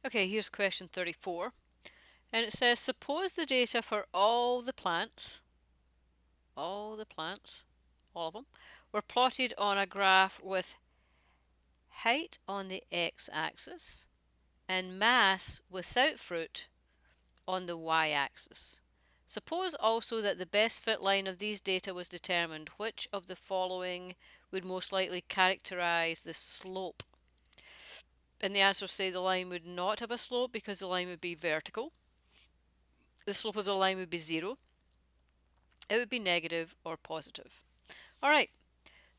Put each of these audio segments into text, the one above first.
Okay, here's question 34. And it says, suppose the data for all the plants, all of them, were plotted on a graph with height on the x-axis and mass without fruit on the y-axis. Suppose also that the best fit line of these data was determined. Which of the following would most likely characterize the slope? And the answers say the line would not have a slope because the line would be vertical. The slope of the line would be 0. It would be negative or positive. All right,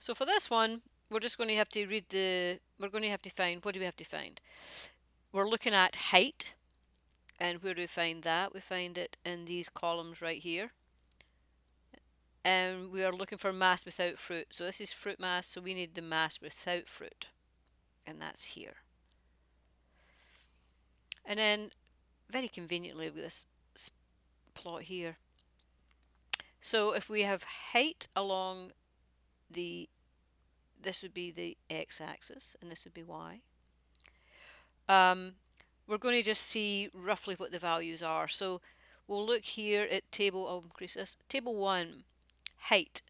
so for this one, we're just going to have to we're going to have to find, what do we have to find? We're looking at height, and where do we find that? We find it in these columns right here. And we are looking for mass without fruit. So this is fruit mass, so we need the mass without fruit, and that's here. And then, very conveniently with this plot here, so if we have height along this would be the x-axis, and this would be y. We're going to just see roughly what the values are. So we'll look here at I'll increase this, table 1, height.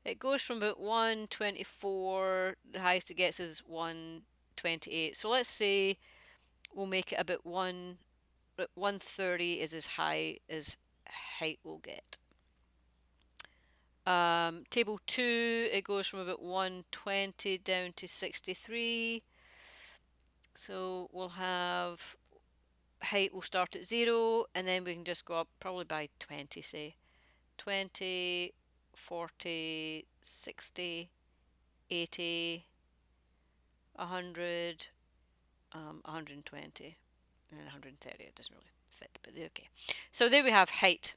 It goes from about 124, the highest it gets is 128. So let's say we'll make it about 130 is as high as height will get. Table 2, it goes from about 120 down to 63. So we'll have height will start at 0, and then we can just go up probably by 20, say 20, 40, 60, 80, 100, 120, and 130. It doesn't really fit, but okay. So there we have height.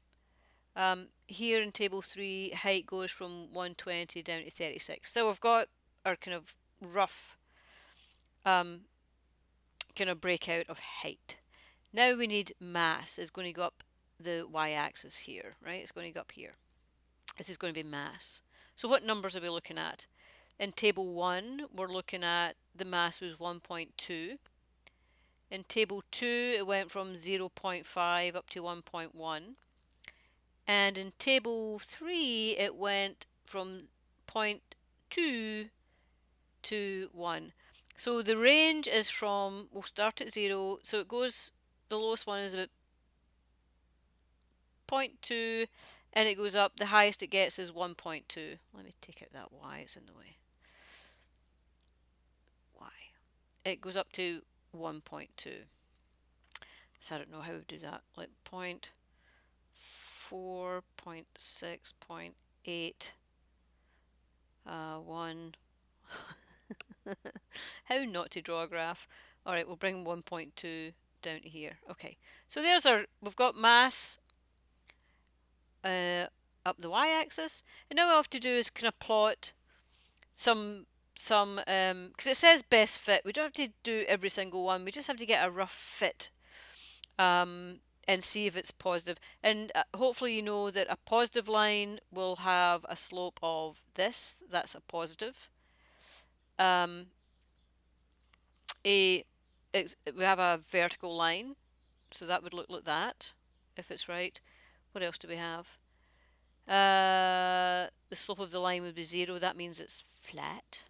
Here in table 3, height goes from 120 down to 36. So we've got our kind of rough kind of breakout of height. Now we need mass. It's going to go up the y-axis here, right? It's going to go up here. This is going to be mass. So what numbers are we looking at? In table 1, we're looking at the mass was 1.2. In table 2, it went from 0.5 up to 1.1. And in table 3, it went from 0.2 to 1. So the range is from, we'll start at 0, so it goes, the lowest one is about 0.2, and it goes up, the highest it gets is 1.2. Let me take out that y, it's in the way. Y. It goes up to 1.2. So I don't know how we do that, like 0.4, 0.6, 0.8, 1. How not to draw a graph. All right, we'll bring 1.2 down to here. Okay, so there's we've got mass up the y-axis, and now all we have to do is kind of plot some because it says best fit. We don't have to do every single one. We just have to get a rough fit and see if it's positive. And hopefully you know that a positive line will have a slope of this. That's a positive. Um, we have a vertical line, so that would look like that if it's right. What else do we have? The slope of the line would be 0. That means it's flat.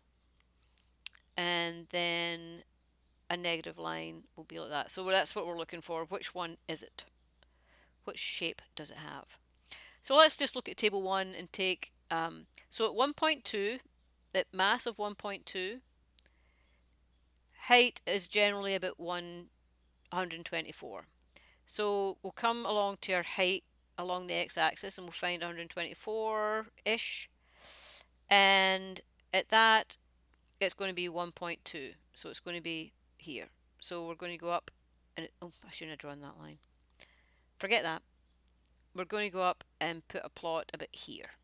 And then a negative line will be like that. So that's what we're looking for. Which one is it? What shape does it have? So let's just look at table 1 and take, so at 1.2, at mass of 1.2, height is generally about 124. So we'll come along to our height along the x-axis and we'll find 124-ish. And at that, it's going to be 1.2. So it's going to be here. So we're going to go up, and oh, I shouldn't have drawn that line. Forget that. We're going to go up and put a plot a bit here.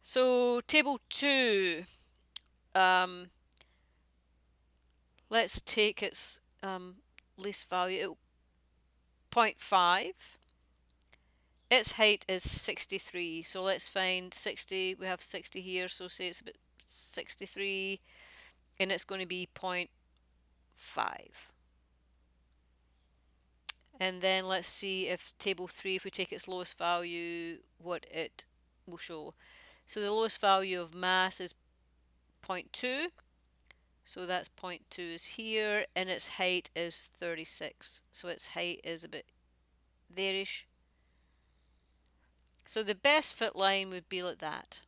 So table 2, let's take its least value, 0.5. Its height is 63, so let's find 60. We have 60 here, so say it's about 63. and it's going to be 0.5. And then let's see if table 3, if we take its lowest value, what it will show. So the lowest value of mass is 0.2. So that's 0.2 is here, and its height is 36. So its height is a bit there-ish. So the best fit line would be like that.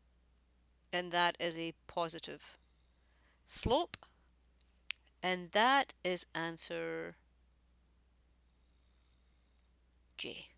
And that is a positive slope. And that is answer J.